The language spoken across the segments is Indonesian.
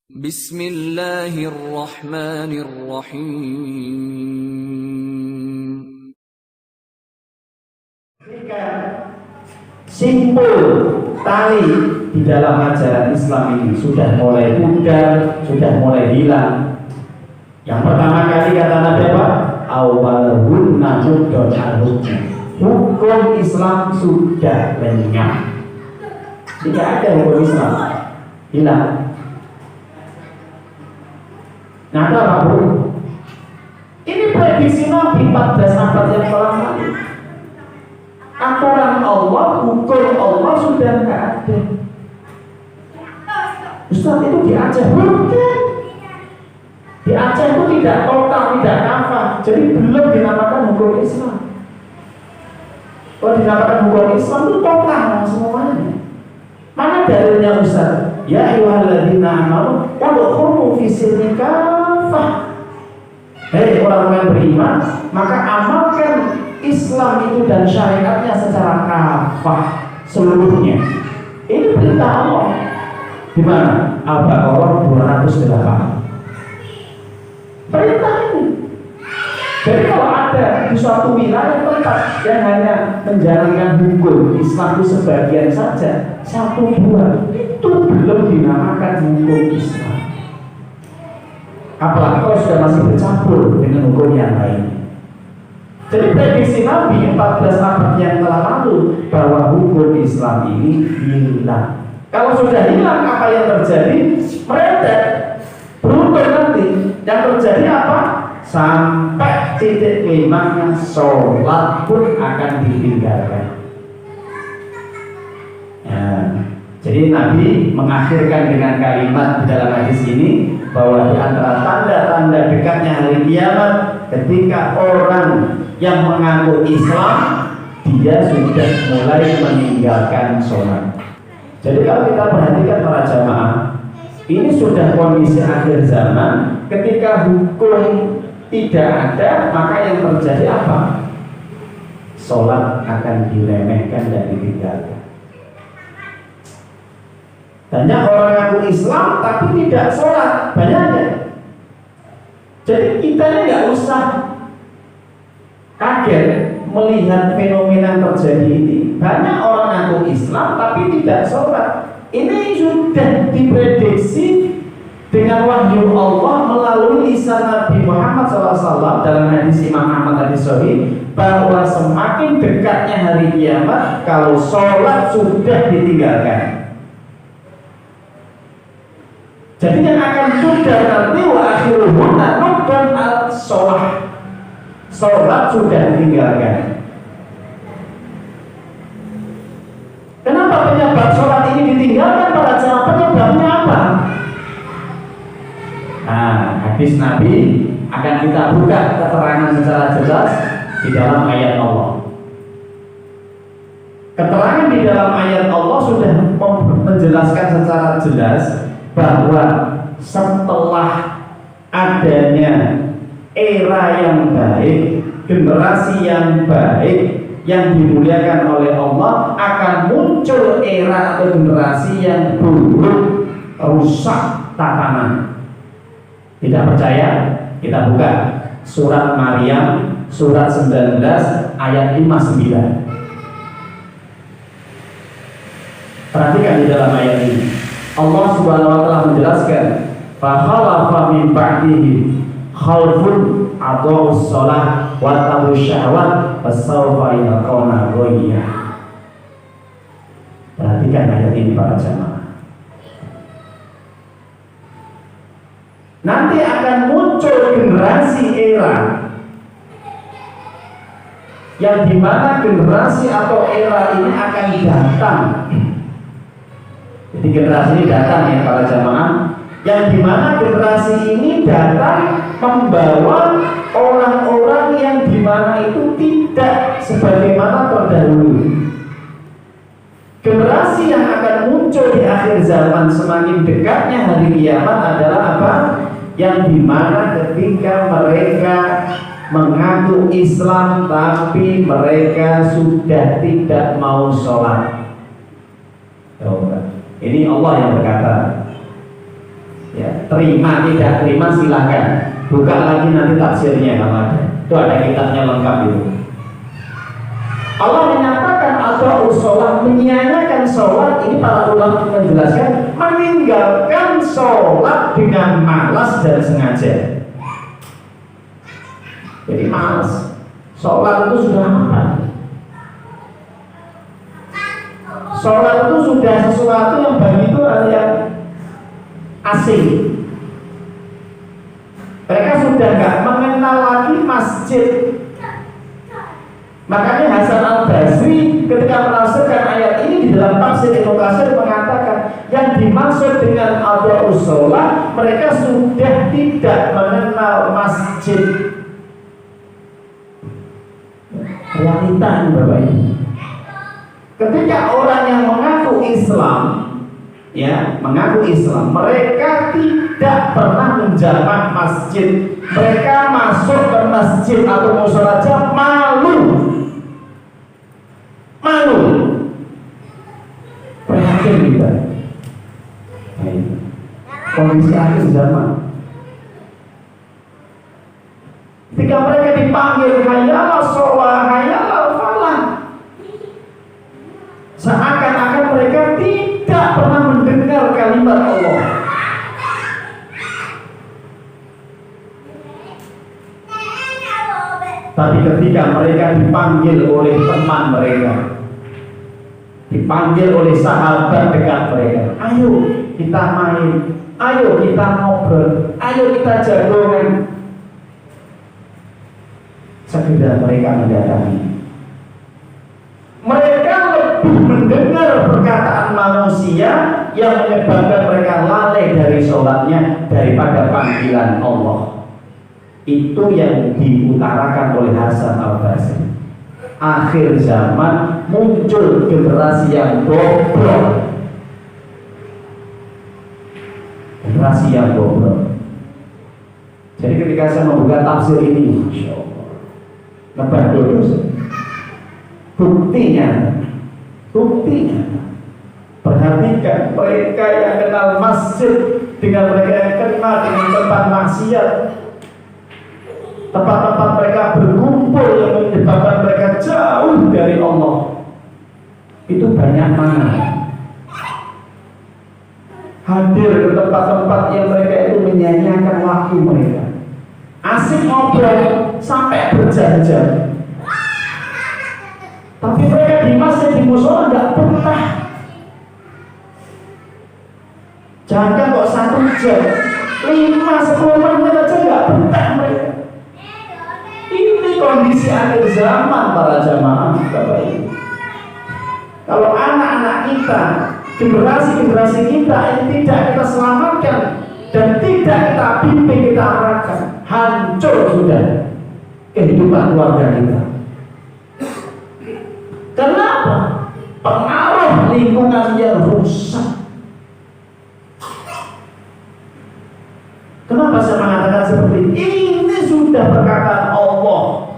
Bismillahirrahmanirrahim. Simpul tali di dalam ajaran Islam ini sudah mulai pudar, sudah mulai hilang. Yang pertama kali kata Nabi apa? Awalun najudun al-hukm. Hukum Islam sudah lenyap. Tidak ada hukum Islam, hilang. Nah, ada apa, Bu? Ini prediksi Nabi 14 abad yang lalu. Aturan Allah, hukum Allah sudah tidak ada. Ustaz, itu di Aceh bukan. Di Aceh itu tidak total, tidak kafah. Jadi belum dinamakan hukum Islam. Kalau dinamakan hukum Islam itu total semuanya. Mana dalilnya Ustaz? Ya ayyuhalladzina amanu udkhulu fi silmi kafah. Hei orang yang beriman, maka amalkan Islam itu dan syariatnya secara kafah seluruhnya. Ini perintah Allah. Di mana? Al-Baqarah 208. Perintah ini. Jadi kalau ada di suatu wilayah tempat yang hanya menjalankan hukum Islam itu sebagian saja, satu dua, itu belum dinamakan hukum Islam. Apalagi kalau sudah masih bercampur dengan hukum yang lain. Jadi prediksi Nabi 14 abad yang telah lalu bahwa hukum Islam ini hilang. Kalau sudah hilang, apa yang terjadi? Meredet, beruntung nanti. Yang terjadi apa? Sampai titik limanya sholat pun akan ditinggalkan. Ya. Jadi Nabi mengakhirkan dengan kalimat di dalam hadis ini bahwa di antara tanda-tanda dekatnya hari kiamat ketika orang yang mengaku Islam dia sudah mulai meninggalkan sholat. Jadi kalau kita perhatikan para jamaah, ini sudah kondisi akhir zaman. Ketika hukum tidak ada, maka yang terjadi apa? Sholat akan diremehkan dan ditinggalkan. Banyak orang ngaku Islam tapi tidak sholat, banyaknya. Jadi kita ini nggak usah kaget melihat fenomena yang terjadi ini. Banyak orang ngaku Islam tapi tidak sholat. Ini sudah diprediksi dengan wahyu Allah melalui lisan Nabi Muhammad SAW dalam hadis Imam Ahmad hadis Sahih bahwa semakin dekatnya hari kiamat kalau sholat sudah ditinggalkan. Jadi yang akan sudah nanti wa akhiruhunna nukban al-sholah. Sholat sudah ditinggalkan. Kenapa penyebab sholat ini ditinggalkan para jamaah? Penyebabnya apa? Nah, hadis Nabi akan kita buka keterangan secara jelas di dalam ayat Allah. Keterangan di dalam ayat Allah sudah menjelaskan secara jelas bahwa setelah adanya era yang baik, generasi yang baik yang dimuliakan oleh Allah, akan muncul era atau generasi yang buruk, rusak tatanan. Tidak percaya? Kita buka surat Maryam surat 19 ayat 59. Perhatikan di dalam ayat ini. Allah Subhanahu wa taala menjelaskan, fa khalafa min ba'dihi khalfun adaa'us shalah wa tabu'us syahwat fasawfa yalqawna ghayya. Perhatikan ayat ini para jamaah. Nanti akan muncul generasi era yang dimana generasi atau era ini akan datang. Jadi generasi ini datang ya para jamaah, yang dimana generasi ini datang membawa orang-orang yang dimana itu tidak sebagaimana terdahulu. Generasi yang akan muncul di akhir zaman semakin dekatnya hari kiamat adalah apa? Yang dimana ketika mereka mengaku Islam tapi mereka sudah tidak mau sholat. Ini Allah yang berkata, ya, Terima, tidak terima silakan. Buka lagi nanti tafsirnya kalau ada. Itu ada kitabnya lengkap itu. Allah menyatakan atau sholat, menyia-nyiakan sholat. Ini para ulama menjelaskan meninggalkan sholat dengan malas dan sengaja. Jadi malas. Sholat itu sudah apa? Sholat itu sudah sesuatu yang bagi itu yang asing. Mereka sudah nggak mengenal lagi masjid. Makanya Hasan Al-Basri ketika menafsirkan ayat ini di dalam tafsir Ibnu Katsir mengatakan yang dimaksud dengan adha'us shalah, mereka sudah tidak mengenal masjid. Realita ini Bapak Ibu. Ketika orang yang mengaku Islam, ya, mengaku Islam, mereka tidak pernah menjamak masjid. Mereka masuk ke masjid atau mushola aja malu. Malu. Prihatin kita. Kondisi akhir zaman. Ketika mereka dipanggil hayya sholah, hayya falah, seakan-akan mereka tidak pernah mendengar kalimat Allah. Tapi ketika mereka dipanggil oleh teman mereka, dipanggil oleh sahabat dekat mereka, ayo kita main, ayo kita ngobrol, ayo kita jagongan, segera mereka mendatangi. Mereka lebih mendengar perkataan manusia yang menyebabkan mereka lalai dari sholatnya daripada panggilan Allah. Itu yang diutarakan oleh Hasan Al-Basri. Akhir zaman muncul generasi yang bobrok. Generasi yang bobrok. Jadi ketika saya membuka tafsir ini, Masya Allah, lebar dodos. Buktinya, perhatikan mereka yang kenal masjid dengan mereka yang kenal dengan tempat maksiat, tempat-tempat mereka berkumpul yang menyebabkan mereka jauh dari Allah, itu banyak mana? Hadir ke tempat-tempat yang mereka itu menyanyiakan waktu mereka, asik ngobrol sampai berjam-jam. Tapi mereka di masjid, di mushola nggak betah. Jangan kok 1 jam, 5-10 menit aja nggak betah mereka. Ini kondisi akhir zaman para jamaah Bapak Ibu. Kalau anak-anak kita, generasi-generasi kita ini tidak kita selamatkan dan tidak kita bimbing, kita arahkan, hancur sudah kehidupan keluarga kita. Kenapa? Pengaruh lingkungan yang rusak. Kenapa saya mengatakan seperti ini? Ini sudah perkataan Allah.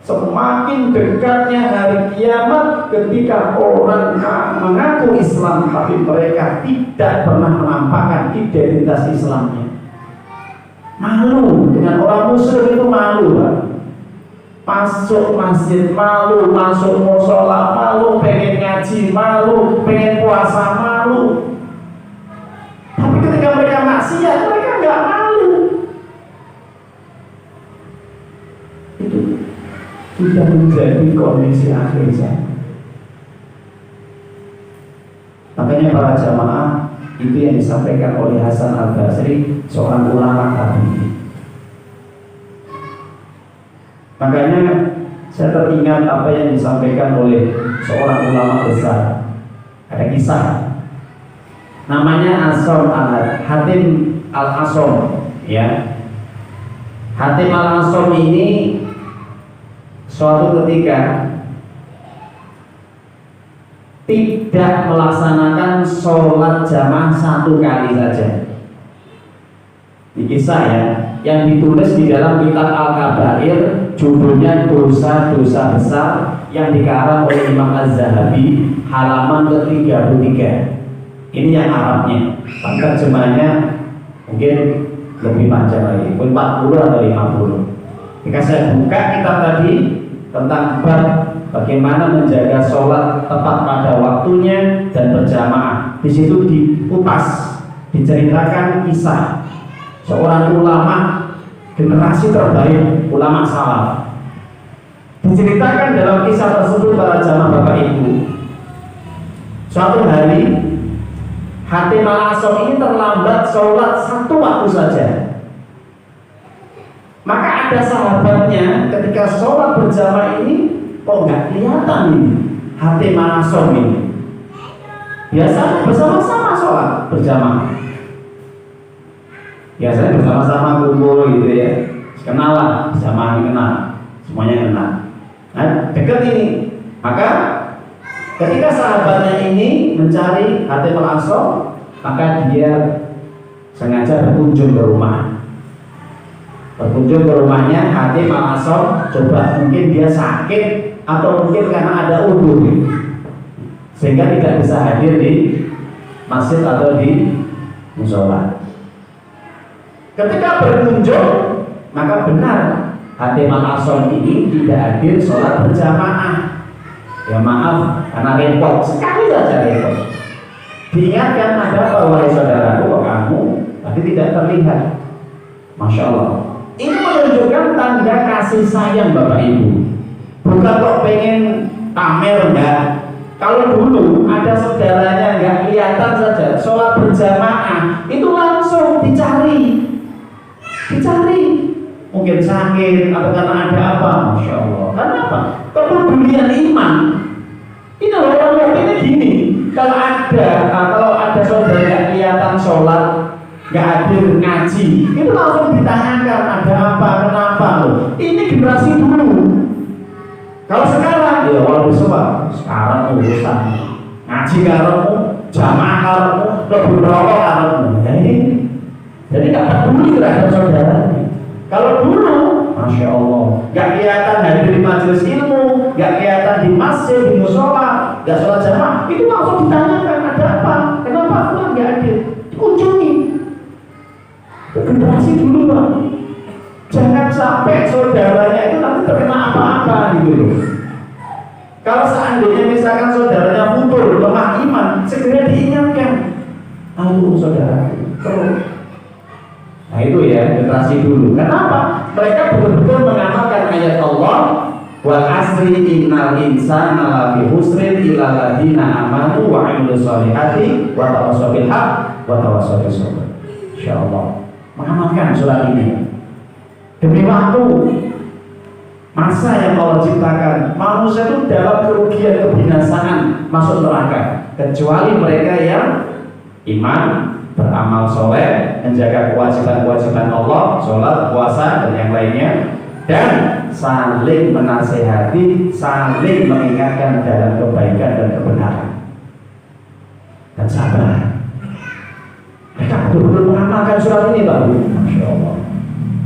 Semakin dekatnya hari kiamat ketika orang mengaku Islam tapi mereka tidak pernah menampakkan identitas Islamnya. Malu dengan orang muslim itu malu, Pak. Masuk masjid malu, masuk mushola malu, pengen ngaji malu, pengen puasa malu. Tapi ketika mereka maksiat, mereka nggak malu. Itu sudah menjadi kondisi akhir zaman. Makanya para jamaah, itu yang disampaikan oleh Hasan Al-Basri, seorang ulama tadi. Makanya saya teringat apa yang disampaikan oleh seorang ulama besar. Ada kisah, namanya Asom Hatim Al-Asom, ya. Hatim Al-Asom ini suatu ketika tidak melaksanakan sholat jamaah 1 kali saja. Di kisah ya, yang ditulis di dalam kitab Al-Kabair, judulnya Dosa-Dosa Besar, yang dikarang oleh Imam Az-Zahabi, halaman ke-33. Ini yang Arabnya, terjemahnya Mungkin lebih panjang lagi, mungkin 40 atau 50. Jika saya buka kitab tadi tentang bab bagaimana menjaga sholat tepat pada waktunya dan berjamaah, di situ dikupas, diceritakan kisah seorang ulama generasi terbaik, ulama salaf. Diceritakan dalam kisah tersebut para jamaah Bapak Ibu, suatu hari Hatim al-Asam ini terlambat sholat satu waktu saja. Maka ada sahabatnya ketika sholat berjamaah ini, kok nggak kelihatan ini Hatim al-Asam ini. Biasanya bersama-sama sholat berjamaah, biasanya bersama-sama kumpul gitu ya, kenal lah, jamaah kenal, semuanya kenal. Nah, dekat ini, maka ketika sahabatnya ini mencari Hatim al-Asam, maka dia sengaja berkunjung ke rumah. Berkunjung ke rumahnya Hatim al-Asam, coba mungkin dia sakit atau mungkin karena ada udur sehingga tidak bisa hadir di masjid atau di musola. Ketika berkunjung, maka benar Hatim al-Asam ini tidak hadir sholat berjamaah. Ya maaf, karena repot, sekali saja repot. Diingatkan, ada apa wahai saudaraku, kok kamu tapi tidak terlihat. Masya Allah. Ini menunjukkan tanda kasih sayang Bapak Ibu. Bukan kok pengen pamer, enggak. Kalau dulu ada saudaranya enggak kelihatan saja sholat berjamaah, itu langsung dicari. Mungkin sakit atau karena ada apa. Masya Allah. Karena apa? Kepedulian iman. Ini loh, orang ini gini. Kalau ada saudara yang kelihatan sholat, nggak hadir ngaji, itu langsung ditanyakan ada apa, kenapa loh. Ini generasi dulu. Kalau sekarang, ya walau semua sekarang urusan ngaji karenmu, jamaah karenmu, lebih rokok karenmu. Jadi nggak peduli terhadap saudaranya. Kalau dulu, masya Allah, nggak kelihatan hadir di majelis ilmu, nggak kelihatan di masjid, di musola, nggak sholat jamaah, itu langsung ditanyakan ada apa, kenapa pulang nggak hadir, kunjungi. Generasi dulu Pak, jangan sampai saudaranya itu nanti terkena apa-apa gitu loh. Kalau seandainya misalkan saudaranya futur, lemah iman, segera diingatkan, ayo saudara, terus. Nah itu ya generasi dulu. Kenapa? Mereka betul-betul mengamalkan ayat Allah, wal asri innal insana lafi husrin illa alladziina amanu wa 'amilus sholihati wa tawassaw bil haqq wa tawassaw bis sabr. Insyaallah mengamalkan surat ini demi waktu masa yang Allah ciptakan. Manusia itu dalam kerugian kebinasaan masuk neraka kecuali mereka yang iman, beramal soleh, menjaga kewajiban-kewajiban Allah, sholat, puasa, dan yang lainnya, dan saling menasehati, saling mengingatkan dalam kebaikan dan kebenaran, dan sabar. Mereka betul-betul mengamalkan surat ini, Pak Bu. Masya Allah.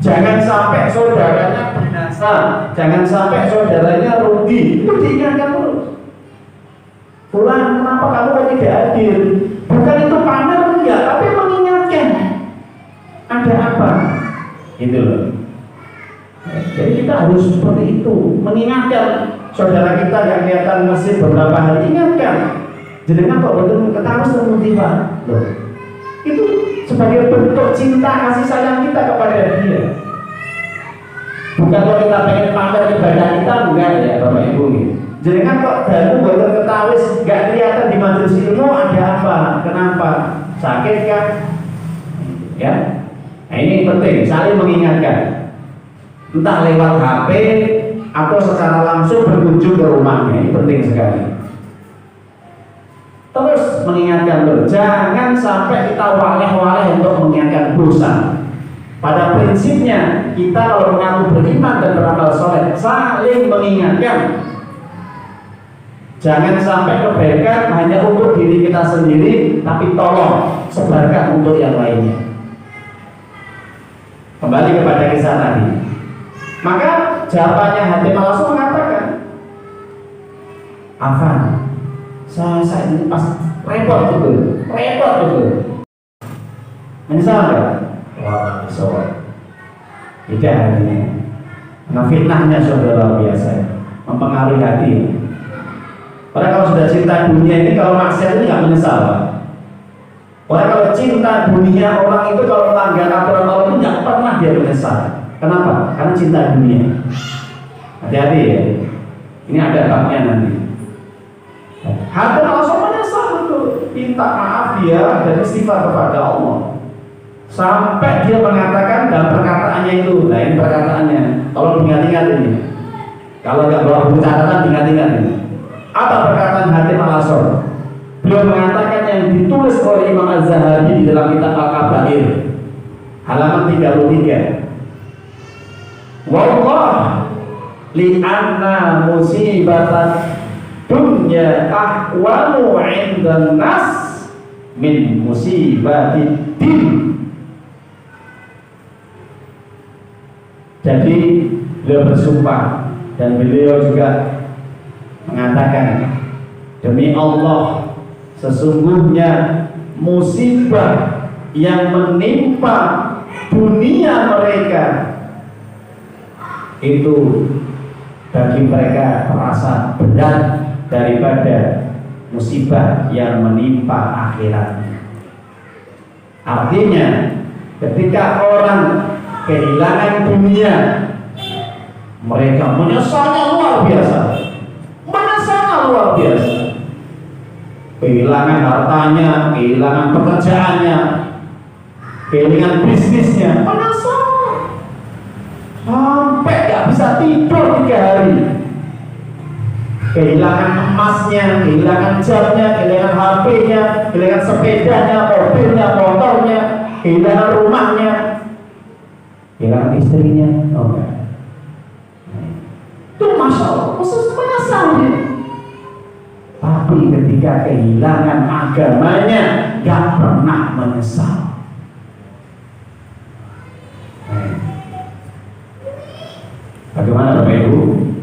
Jangan sampai saudaranya binasa, jangan sampai saudaranya rugi. Itu diingatkan terus. Pulang, kenapa kamu tidak hadir? Bukan itu pamer enggak, tapi mengingatkan ada apa, gitu loh. Jadi kita harus seperti itu, mengingatkan saudara kita yang kelihatan masih beberapa hari, ingatkan. Jadi kok betul ketahui termotiva, loh. Itu sebagai bentuk cinta kasih sayang kita kepada dia. Bukan kalau kita pengen pamer ibadah kita, enggak ya Bapak Ibu. Jadi kok dalam betul ketahui nggak kelihatan di majelis ilmu, ada apa, kenapa, sakit kan? Ya, nah ini penting, saling mengingatkan. Entah lewat HP atau secara langsung berkunjung ke rumahnya, ini penting sekali. Terus mengingatkan terus, jangan sampai kita waleh-waleh untuk mengingatkan dosa. Pada prinsipnya kita kalau mengaku beriman dan beramal soleh, saling mengingatkan. Jangan sampai kebaikan hanya untuk diri kita sendiri, tapi tolong sebarkan untuk yang lainnya. Kembali kepada kisah tadi. Maka jawabannya Hatim al-Asam mengatakan, Afan, saya ini pas repot betul. Menyesal enggak? Wah, sholat. Tidak hatinya. Nah fitnahnya sudah luar biasa, mempengaruhi hati. Orang kalau sudah cinta dunia ini, kalau maksiat itu nggak menyesal. Orang kalau cinta dunia, orang itu kalau melanggar aturan Allah itu nggak pernah dia menyesal. Kenapa? Karena cinta dunia. Hati-hati ya. Ini ada babnya nanti. Hati langsung menyesal itu, minta maaf dia dan istighfar kepada Allah. Sampai dia mengatakan dalam perkataannya itu, nah ini perkataannya, tolong diingat-ingat ini. Kalau nggak bawa buku catatan, diingat-ingat ini. Apa perkataan Hatim Al-Asor? Beliau mengatakan yang ditulis oleh Imam Az-Zahabi di dalam kitab Al-Kabair, halaman 33. Wallah li'anna musibatan dunya ahwanu 'indan nas min musibatid din. Jadi beliau bersumpah dan beliau juga mengatakan, demi Allah sesungguhnya musibah yang menimpa dunia mereka itu bagi mereka terasa berat daripada musibah yang menimpa akhirat. Artinya ketika orang kehilangan dunia, mereka menyesalnya luar biasa, luar biasa. Kehilangan hartanya, kehilangan pekerjaannya, kehilangan bisnisnya, menyesal sampai gak bisa tidur 3 hari. Kehilangan emasnya, kehilangan jamnya, kehilangan HP-nya, kehilangan sepedanya, mobilnya, motornya, kehilangan rumahnya, kehilangan istrinya. Itu Masya Allah, menyesal dia. Tapi ketika kehilangan agamanya, gak pernah menyesal. Bagaimana Bapak Ibu?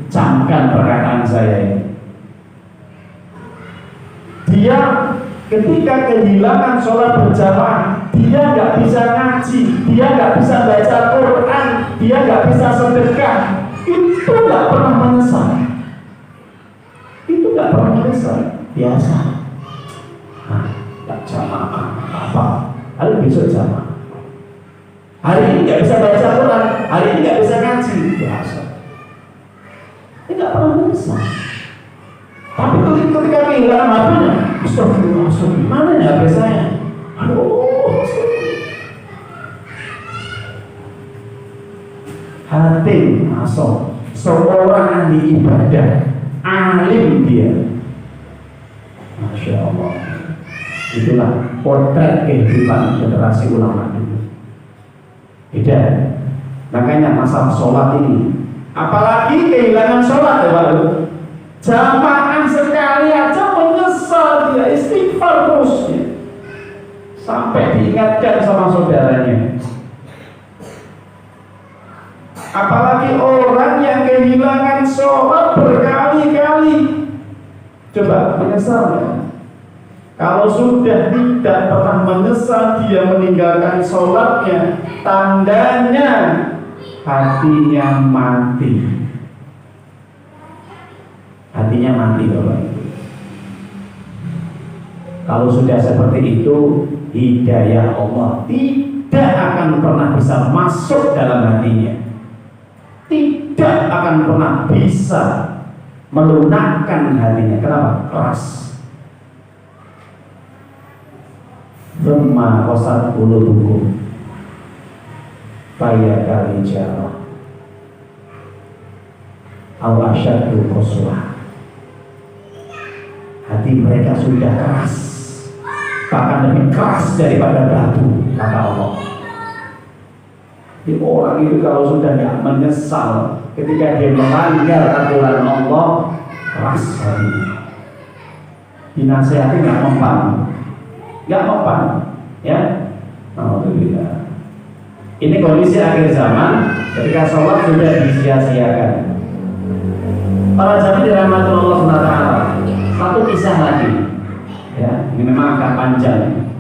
Camkan perkataan saya ini. Dia ketika kehilangan sholat berjamaah, dia gak bisa ngaji, dia gak bisa baca Quran, dia gak bisa sedekah. Itu gak pernah menyesal. Itu gak pernah menyesal. Biasa. Nah, gak jamaah apa? Lalu besok jamaah. Hari ini gak bisa baca Quran, hari ini gak bisa ngaji. Biasa. Ini gak pernah menyesal. Tapi ketika kehilangan HP-nya, astagfirullah, mana ya HP saya? Aduh, hati masuk seorang ahli ibadah, alim dia. Masya Allah. Itulah potret kehidupan generasi ulama dulu. Beda. Makanya masalah sholat ini, apalagi kehilangan sholat ya Pak. Jamaah sekali aja menyesal, dia istighfar terus sampai diingatkan sama saudaranya. Apalagi orang yang kehilangan sholat berkali-kali, coba menyesal ya? Kalau sudah tidak pernah menyesal, dia meninggalkan sholatnya, tandanya hatinya mati. Hatinya mati Bapak Ibu. Kalau sudah seperti itu, hidayah Allah tidak akan pernah bisa masuk dalam hatinya, tidak akan pernah bisa melunakkan hatinya. Kenapa? Keras. Thumma qasat qulubukum fayakal hijarah aw asyaddu qaswah. Hati mereka sudah keras, bahkan lebih keras daripada batu, kata Allah. Jadi orang itu kalau sudah tidak menyesal ketika dia melanggar aturan Allah, keras hatinya. Dinasihati nggak mempan, ya. Alhamdulillah. Ini kondisi akhir zaman ketika sholat sudah disia-siakan. Para jamaah dirahmati Allah SWT. Satu kisah lagi, ya, ini memang agak panjang.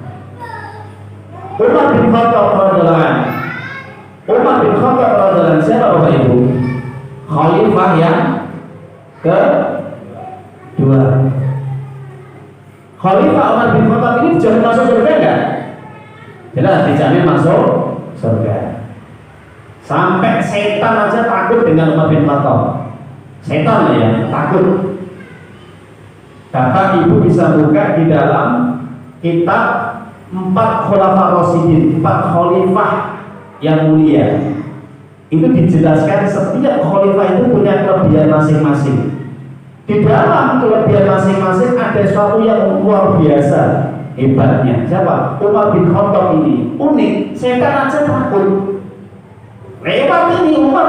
Umar bin Khattab radhiyallahu anhu Umar bin Khattab radhiyallahu anhu siapa Bapak Ibu? Khalifah yang kedua. Khalifah Umar bin Khattab ini dijamin masuk surga enggak? Jelas dijamin masuk surga. Sampai setan aja takut dengan Umar bin Khattab. Setan ya takut. Bapak Ibu bisa buka di dalam kitab 4 Khulafa Rasyidin, 4 khalifah yang mulia. Itu dijelaskan setiap khalifah itu punya kelebihan masing-masing. Di dalam kelebihan masing-masing ada sesuatu yang luar biasa hebatnya. Siapa? Umar bin Khattab ini unik. Setan aja takut. Lewat ini Umar,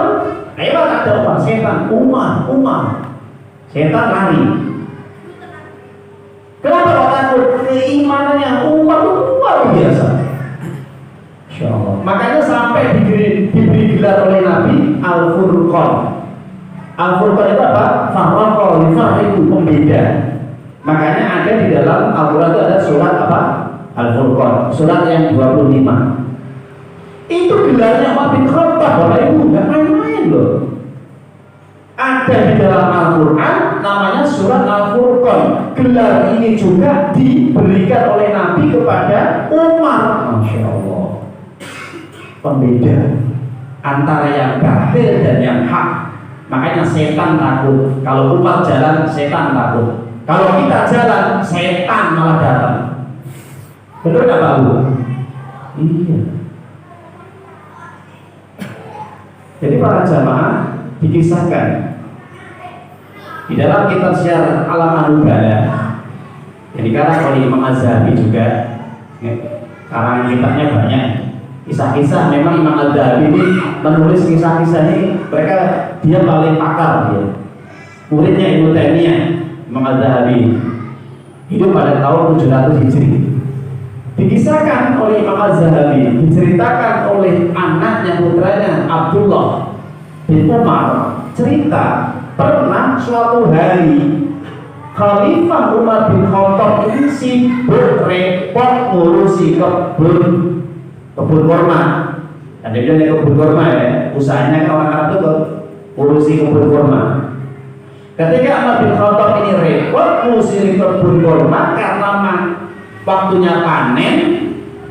lewat ada Umar, setan Umar. Setan lari. Kenapa kok takut? Keimanannya Umar itu luar biasa. Insya Allah. Makanya sampai diberi gelar oleh Nabi Al-Furqan. Al-Furqan itu apa? Farraqah itu pembeda. Makanya ada di dalam Al-Quran itu ada surat apa? Al-Furqan, surat yang 25. Itu gelarnya Umar bin Khattab, Bapak Ibu, nggak main-main loh. Ada di dalam Al-Quran namanya surat Al-Furqan. Gelar ini juga diberikan oleh Nabi kepada Umar. Masya Allah. Pembeda antara yang batil dan yang hak. Makanya setan takut. Kalau Umar jalan, setan takut. Kalau kita jalan, setan malah datang. Betul nggak Pak Bu? Iya. Jadi para jamaah dikisahkan di dalam kitab Syiar Alam An-Nubala yang dikarang oleh Imam Az-Zahabi juga. Karangan kitabnya banyak. Kisah-kisah memang Imam Az-Zahabi ini menulis kisah-kisah ini dia paling pakar dia. Muridnya Ibnu Taimiyah, Imam Az-Zahabi hidup pada tahun 700 Hijri. Dikisahkan oleh Imam Az-Zahabi, diceritakan oleh anaknya putranya Abdullah bin Umar, cerita pernah suatu hari Khalifah Umar bin Khattab ini sibuk repot ngurusi kebun kurma. Ada bilang kebun kurma ya, usahanya kawan Arab itu ngurusi kebun kurma. Ketika Umar bin Khattab ini repot ngurusi kebun kurma karena waktunya panen,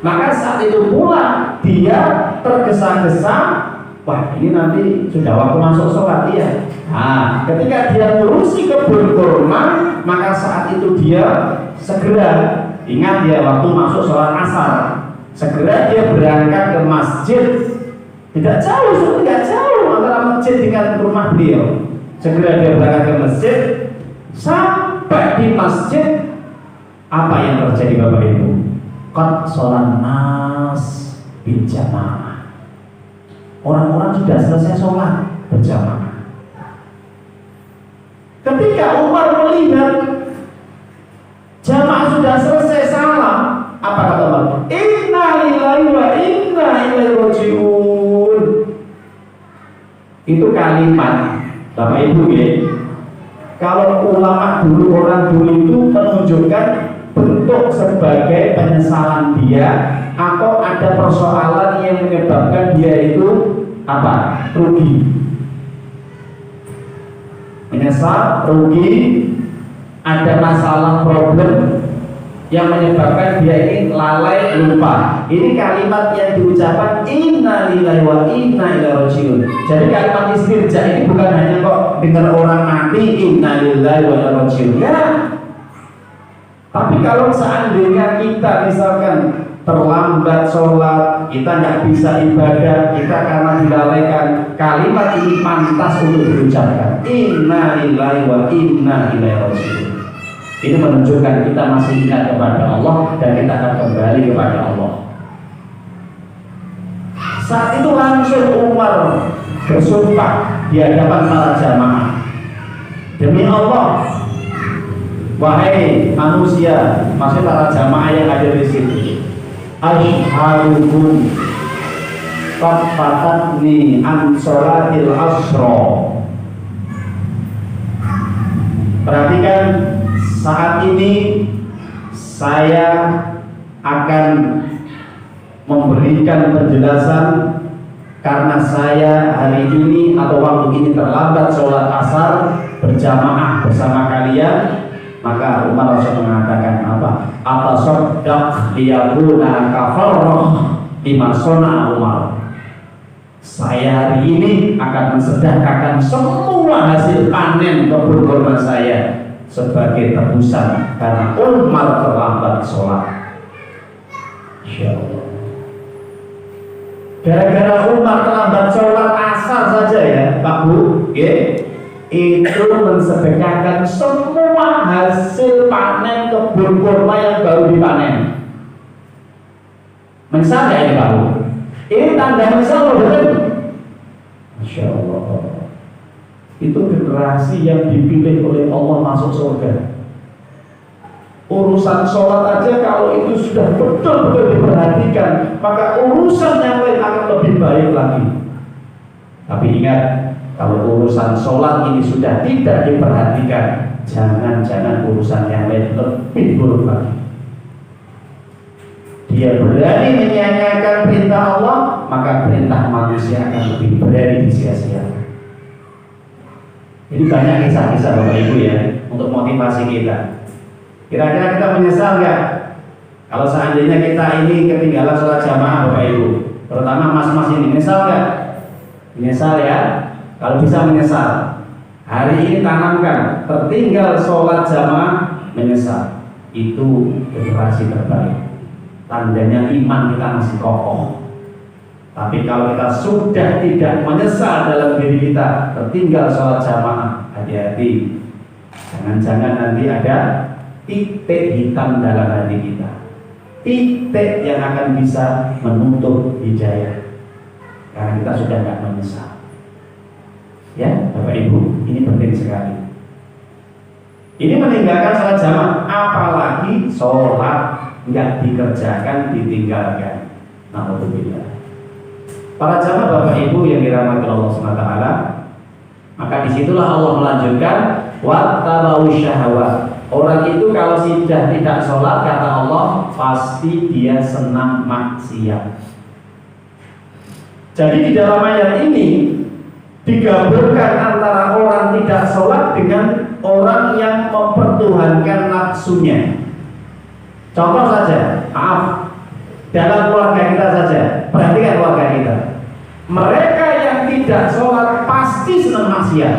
maka saat itu pula dia tergesa-gesa. Wah, ini nanti sudah waktu masuk sholat ya. Nah, ketika dia ngurusi kebun kurma, maka saat itu dia segera, ingat ya, waktu masuk sholat asar, segera dia berangkat ke masjid. Tidak jauh antara masjid dengan rumah beliau. Segera dia berangkat ke masjid. Sampai di masjid, apa yang terjadi Bapak Ibu? Qad sholat nas bil jamaah. Orang-orang sudah selesai sholat berjamaah. Ketika Umar melihat jamaah sudah selesai salam, apa kata Umar? Inna lillahi wa inna ilaihi raji'un. Itu kalimat Bapak Ibu ya. Kalau ulama dulu, orang dulu itu menunjukkan bentuk sebagai penyesalan dia atau ada persoalan yang menyebabkan dia itu apa? Rugi. Menyesal, rugi, ada masalah problem yang menyebabkan dia ini lalai, lupa. Ini kalimat yang diucapkan inna lillahi wa inna ilaihi raji'un. Jadi kalimat istirja ini bukan hanya kok dengar orang mati inna lillahi wa inna raji'un. Ya. Tapi kalau seandainya kita misalkan terlambat sholat, kita nggak bisa ibadah, kita karena dilalaikan, kalimat ini pantas untuk diucapkan. Inna lillahi wa inna ilaihi raji'un. Ini menunjukkan kita masih ingat kepada Allah dan kita akan kembali kepada Allah. Saat itu langsung Umar bersumpah di hadapan para jamaah, demi Allah, wahai manusia, maksud para jamaah yang ada di sini, asyhadukum qad fatatni an sholatil asra. Perhatikan, saat ini saya akan memberikan penjelasan karena saya hari ini atau waktu ini terlambat sholat asar berjamaah bersama kalian, maka Umar Rasul mengatakan apa? Atasaddaq liyakuna kafarrah bima sona Umar. Saya hari ini akan mensedekahkan semua hasil panen kebun kurma saya sebagai tebusan karena Umar terlambat sholat. Insyaallah. Gara-gara Umar terlambat sholat asar saja ya Pak Bu, itu mensedekahkan semua hasil panen kebun kurma yang baru dipanen. Menyesal ya ini Pak Bu? Ini tanda menyesal loh, betul? Masya Allah. Itu generasi yang dipilih oleh Allah masuk surga. Urusan sholat aja kalau itu sudah betul-betul diperhatikan, maka urusan yang lain akan lebih baik lagi. Tapi ingat, kalau urusan sholat ini sudah tidak diperhatikan, jangan-jangan urusan yang lain lebih buruk lagi. Dia berani menyanyiakan perintah Allah, maka perintah manusia akan lebih berani disia-siakan. Jadi banyak kisah-kisah Bapak Ibu ya, untuk motivasi kita. Kira-kira kita menyesal nggak kalau seandainya kita ini ketinggalan sholat jamaah Bapak Ibu, terutama mas-mas ini, menyesal nggak? Menyesal ya. Kalau bisa menyesal, hari ini tanamkan, tertinggal sholat jamaah menyesal. Itu generasi terbaik. Tandanya iman kita masih kokoh. Tapi kalau kita sudah tidak menyesal dalam diri kita, tertinggal sholat jamaah, hati-hati. Jangan-jangan nanti ada titik hitam dalam hati kita, titik yang akan bisa menutup hidayah karena kita sudah tidak menyesal. Ya Bapak Ibu, ini penting sekali. Ini meninggalkan sholat jamaah, apalagi sholat nggak dikerjakan, ditinggalkan. Alhamdulillah. Para jamaah Bapak Ibu yang dirahmati Allah SWT, maka disitulah Allah melanjutkan wattabau syahwat. Orang itu kalau sudah tidak sholat, kata Allah, pasti dia senang maksiat. Jadi di dalam ayat ini digabungkan antara orang tidak sholat dengan orang yang mempertuhankan nafsunya. Contoh saja, maaf, dalam keluarga kita saja, perhatikan keluarga kita. Mereka yang tidak sholat pasti senang maksiat.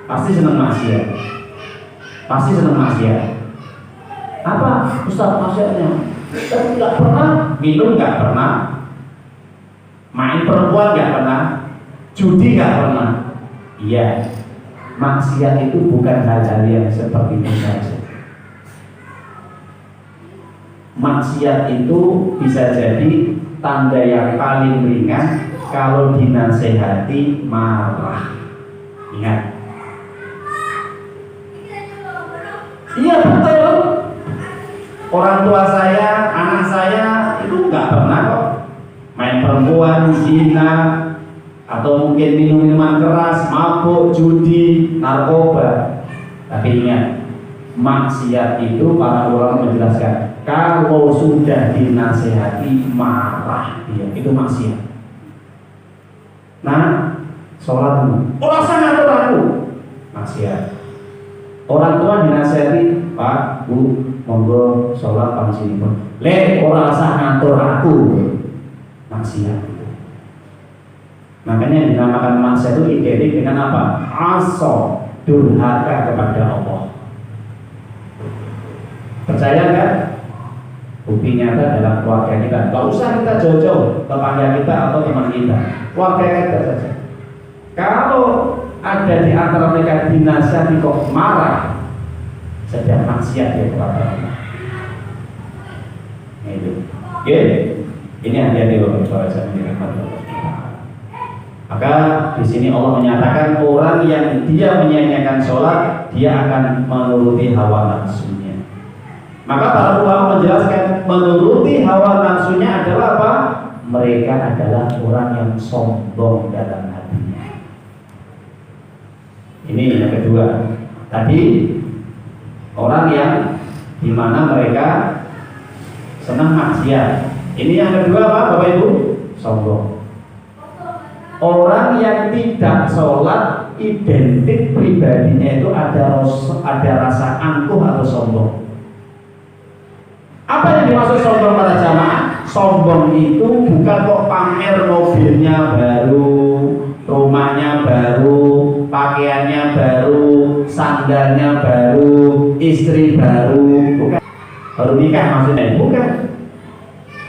Pasti senang maksiat. Pasti senang maksiat. Apa Ustaz maksiatnya? Kita nggak pernah minum, nggak pernah main perempuan, nggak pernah judi, nggak pernah. Iya, maksiat itu bukan hal-hal yang seperti itu saja. Maksiat itu bisa jadi tanda yang paling ringan kalau dinasehati marah. Ingat. Iya betul. Orang tua saya, anak saya itu nggak pernah kok main perempuan, zina, atau mungkin minum minuman keras, mabuk, judi, narkoba. Tapi ingat, maksiat itu para ulama menjelaskan kalau sudah dinasehati marah dia, itu maksiat. Nah, sholatmu, orang sangat aku, maksiat. Orang tua dinasihati, Pak, Bu, monggo sholat pangsi pun. Le, orang sah ngatur aku, maksiat. Makanya dinamakan maksiat itu identik dengan apa? Aso, durhaka kepada Allah. Percaya nggak? Bukti nyata dalam keluarga kita. Gak usah kita jauh-jauh tetangga kita atau teman kita, keluarga kita saja. Kalau ada di antara mereka dinasihati kok marah, sedang maksiat dia kepada Allah. Itu. Oke, ini hati-hati loh kalau saya dirahmati Allah. Maka di sini Allah menyatakan orang yang dia menyanyiakan sholat, dia akan menuruti hawa nafsunya. Maka para ulama menjelaskan menuruti hawa nafsunya adalah apa? Mereka adalah orang yang sombong dalam hatinya. Ini yang kedua. Tadi orang yang dimana mereka senang maksiat. Ini yang kedua apa Bapak Ibu? Sombong. Orang yang tidak sholat identik pribadinya itu ada rasa angkuh atau sombong. Apa yang dimaksud sombong para jamaah? Sombong itu bukan kok pamer mobilnya baru, rumahnya baru, pakaiannya baru, sandalnya baru, istri baru, bukan. Baru nikah maksudnya, bukan.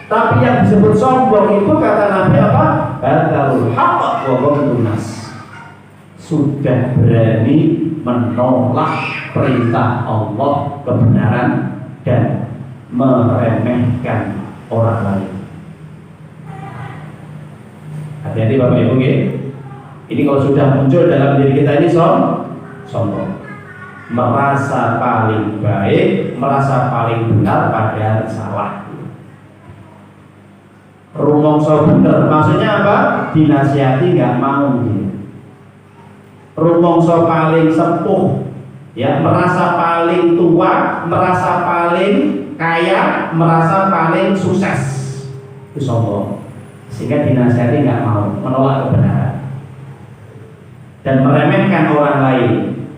Tapi yang disebut sombong itu kata Nabi apa? Batalul haqq wa ghamdun nas. Sudah berani menolak perintah Allah, kebenaran, dan meremehkan orang lain. Hati-hati Bapak Ibu ya. Ini kalau sudah muncul dalam diri kita ini sombong, merasa paling baik, merasa paling benar padahal salah. Rumongso bener, maksudnya apa? Dinasihati nggak mau gitu. Rumongso paling sepuh, ya, merasa paling tua, merasa paling kaya, merasa paling sukses, itu sombong. Sehingga dinasihati nggak mau, menolak kebenaran dan meremehkan orang lain.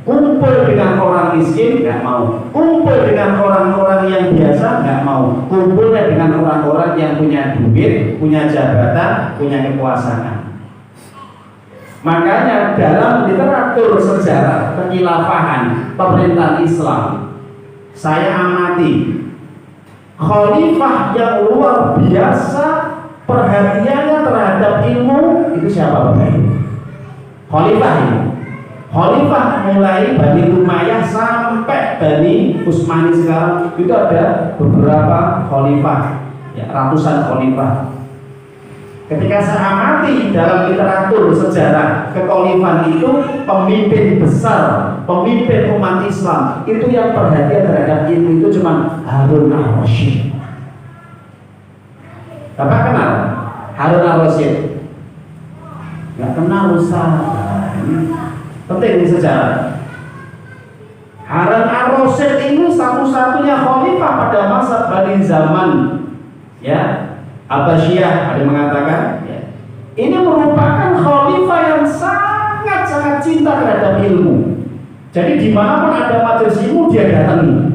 Kumpul dengan orang miskin nggak mau, kumpul dengan orang-orang yang biasa nggak mau, kumpulnya dengan orang-orang yang punya duit, punya jabatan, punya kekuasaan. Makanya dalam literatur sejarah kekhilafan pemerintahan Islam, saya amati khalifah yang luar biasa perhatiannya terhadap ilmu itu siapa Bapak Ibu? Khalifah ini. Khalifah mulai Bani Umayyah sampai Bani Utsmani sekarang itu ada beberapa khalifah, ya, ratusan khalifah. Ketika saya amati dalam literatur sejarah kekhalifahan itu, pemimpin besar, pemimpin umat Islam itu yang perhatian terhadap ilmu itu cuma Harun al-Rasyid. Bapak kenal Harun al-Rasyid? Nggak kenal, Ustaz. Penting di sejarah. Harun al-Rasyid ini satu-satunya khalifah pada masa Bani zaman, ya, Abbasiyah ada yang mengatakan, ya, ini merupakan khalifah yang sangat-sangat cinta terhadap ilmu. Jadi dimanapun ada majelis ilmu dia datangi.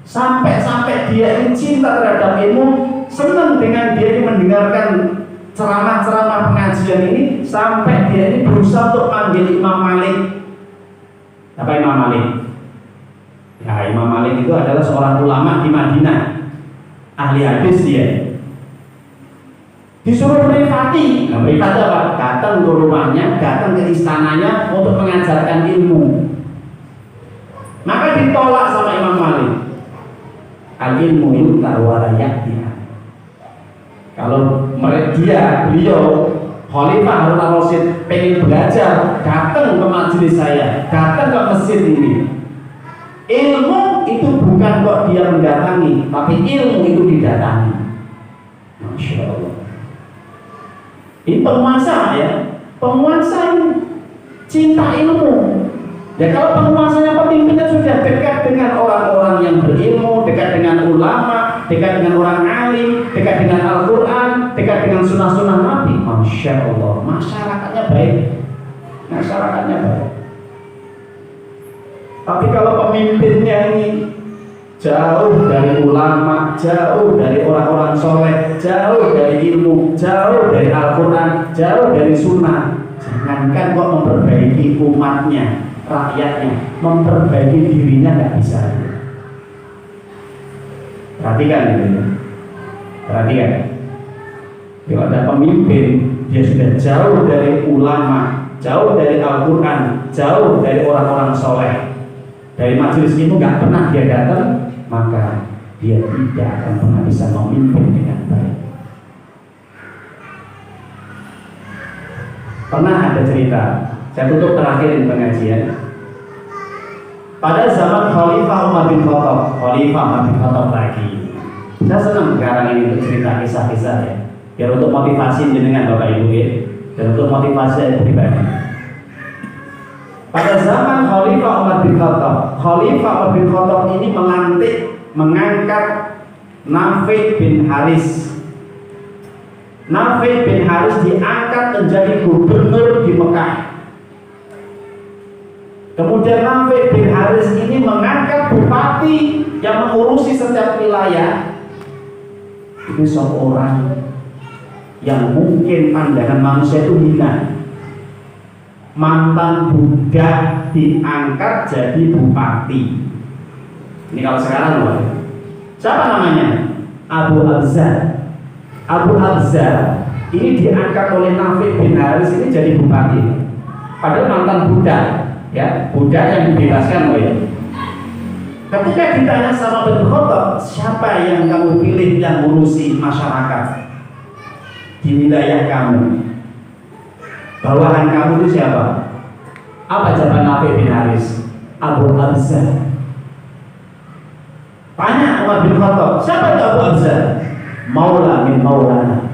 Sampai dia ini cinta terhadap ilmu, senang dengan dia ini mendengarkan ceramah-ceramah pengajian ini, sampai dia ini berusaha untuk panggil Imam Malik. Apa Imam Malik? Ya, Imam Malik itu adalah seorang ulama di Madinah, ahli hadis dia. Disuruh privati, nah privati apa? Datang ke rumahnya, datang ke istananya untuk mengajarkan ilmu. Maka ditolak sama Imam Malik. Al-ilmu yu'ta wa la ya'ti. Kalau beliau Khalifah Harun al-Rasyid pengen belajar, datang ke majelis saya, datang ke masjid ini. Ilmu itu bukan kok dia mendatangi, tapi ilmu itu didatangi. Masya Allah. Ini penguasa, ya, penguasa ini cinta ilmu. Ya, kalau penguasanya, pemimpinnya sudah dekat dengan orang-orang yang berilmu, dekat dengan ulama, dekat dengan orang alim, dekat dengan Al-Quran, dekat dengan sunnah-sunnah Nabi, Masya Allah, masyarakatnya baik, masyarakatnya baik. Tapi kalau pemimpinnya ini jauh dari ulama, jauh dari orang-orang soleh, jauh dari ilmu, jauh dari Al-Quran, jauh dari sunnah, jangankan kok memperbaiki umatnya, rakyatnya, memperbaiki dirinya nggak bisa. Perhatikan gitu ya. Perhatikan. Kalau ada pemimpin, dia sudah jauh dari ulama, jauh dari Al-Quran, jauh dari orang-orang soleh, dari majelis ilmu nggak pernah dia datang, maka dia tidak akan pernah bisa memimpin dengan baik. Pernah ada cerita, saya tutup terakhir pengajian. Pada zaman Khalifah Umar bin Khattab, Khalifah Umar bin Khattab lagi. Saya senang sekarang ini untuk cerita kisah-kisah, ya, biar untuk motivasi jenengan Bapak Ibu, ya, dan untuk motivasi saya pribadi. Pada zaman Khalifah Umar bin Khattab, Khalifah Umar bin Khattab ini mengangkat Nafi bin Haris Nafi bin Haris diangkat menjadi gubernur di Mekah. Kemudian Nafi bin Haris ini mengangkat bupati yang mengurusi setiap wilayah. Itu seorang yang mungkin pandangan manusia itu hina. Mantan budak diangkat jadi bupati. Ini kalau sekarang loh. Siapa namanya? Abu Abza. Abu Abza ini diangkat oleh Nafi bin Haris ini jadi bupati. Padahal mantan budak, ya, budak yang dibebaskan oleh. Ketika ditanya sama Ibnu Khattab, siapa yang kamu pilih yang ngurusi masyarakat di wilayah kamu? Bawahan kamu itu siapa? Apa jawaban Nafi bin Haris? Abu Abza. Tanya Umar bin Khattab, siapa itu Abu Abza? Maula min maulana,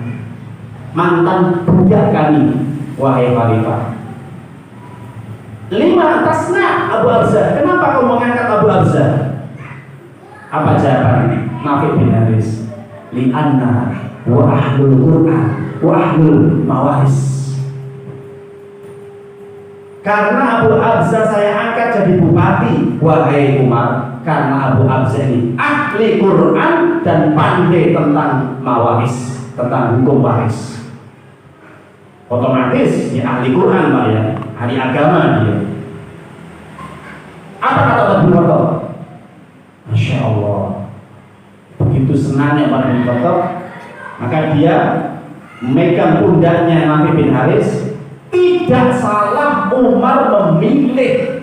mantan budak kami, wahai khalifah. 5 tasna Abu Abza. Kenapa kau mengangkat Abu Abza? Apa jawaban Nafi bin Haris? Li'anna wa ahlul Qur'an wa ahlul mawaris. Karena Abu Abza saya angkat jadi bupati, wahai Umar, karena Abu Abza ini ahli Quran dan pandai tentang mawaris, tentang hukum waris. Otomatis dia ahli Quran Pak ya, ahli agama dia. Apa kata Ibnu Khattab? Masya Allah, begitu senangnya Ibnu Khattab, maka dia memegang pundaknya Nafi bin Haris. Tidak salah Umar memilih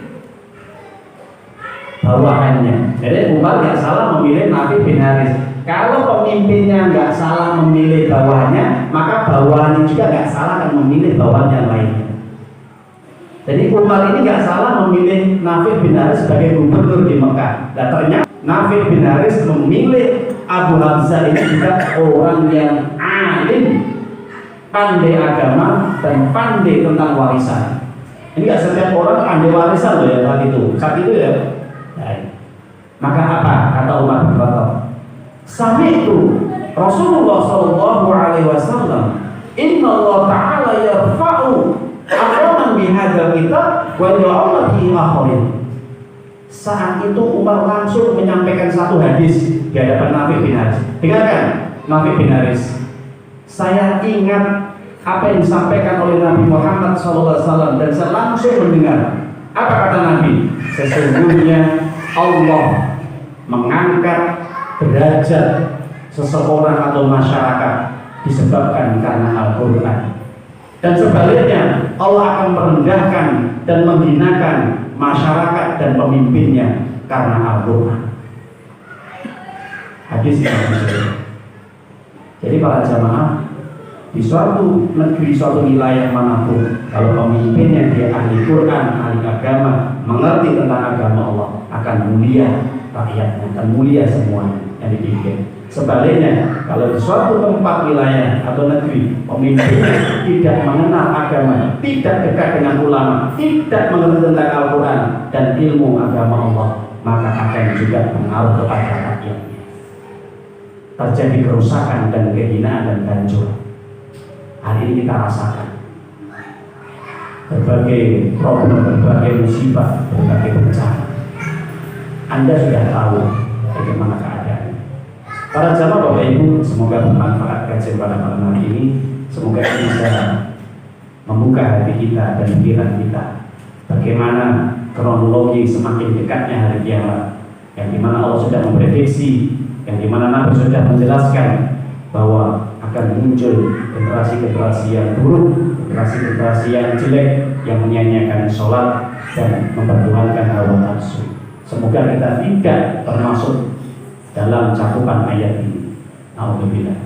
bawahannya. Jadi Umar tidak salah memilih Nafi bin Haris. Kalau pemimpinnya nggak salah memilih bawahannya, maka bawahannya juga nggak salah akan memilih bawahan yang lainnya. Jadi Umar ini nggak salah memilih Nafi bin Haris sebagai gubernur di Mekah. Dan ternyata Nafi bin Haris memilih Abu Hamzah ini juga orang yang alim, pandai agama dan pandai tentang warisan. Ini nggak setiap orang pandai warisan loh ya saat itu ya. Maka apa kata Umar bin Khattab? Sami'tu Rasulullah sallallahu alaihi wasallam, Inna Allah Ta'ala yarfa'u aqwaman bihadzal kitab wa ya'ala bihi akharin. Saat itu Umar langsung menyampaikan satu hadis di hadapan Nafi bin Haris. Dengarkan Nafi bin Haris. Saya ingat apa yang disampaikan oleh Nabi Muhammad SAW dan saya langsung mendengar. Apa kata Nabi? Sesungguhnya Allah mengangkat derajat seseorang atau masyarakat disebabkan karena Al-Quran. Dan sebaliknya Allah akan merendahkan dan menghinakan masyarakat dan pemimpinnya karena Al-Quran. Hadis yang jadi para jamaah, di suatu negeri, suatu wilayah manapun, kalau pemimpinnya dia ahli Quran, ahli agama, mengerti tentang agama Allah, akan mulia rakyatnya, akan mulia semuanya yang dipimpin. Sebaliknya, kalau di suatu tempat wilayah atau negeri, pemimpinnya tidak mengenal agama, tidak dekat dengan ulama, tidak mengerti tentang Al-Quran dan ilmu agama Allah, maka akan juga pengaruh kepada rakyatnya. Terjadi kerusakan dan kehinaan dan hancur. Hari ini kita rasakan berbagai problem, berbagai musibah, berbagai bencana. Anda sudah tahu bagaimana keadaan. Para jamaah Bapak Ibu, semoga bermanfaat kajian pada malam hari ini. Semoga ini bisa membuka hati kita dan pikiran kita. Bagaimana kronologi semakin dekatnya hari kiamat, yang dimana Allah sudah memprediksi, yang dimana Nabi sudah menjelaskan bahwa akan muncul generasi-generasi yang buruk, generasi-generasi yang jelek, yang menyanyiakan sholat dan mempertuhankan hawa nafsu. Semoga kita tidak termasuk dalam cakupan ayat ini. Alhamdulillah.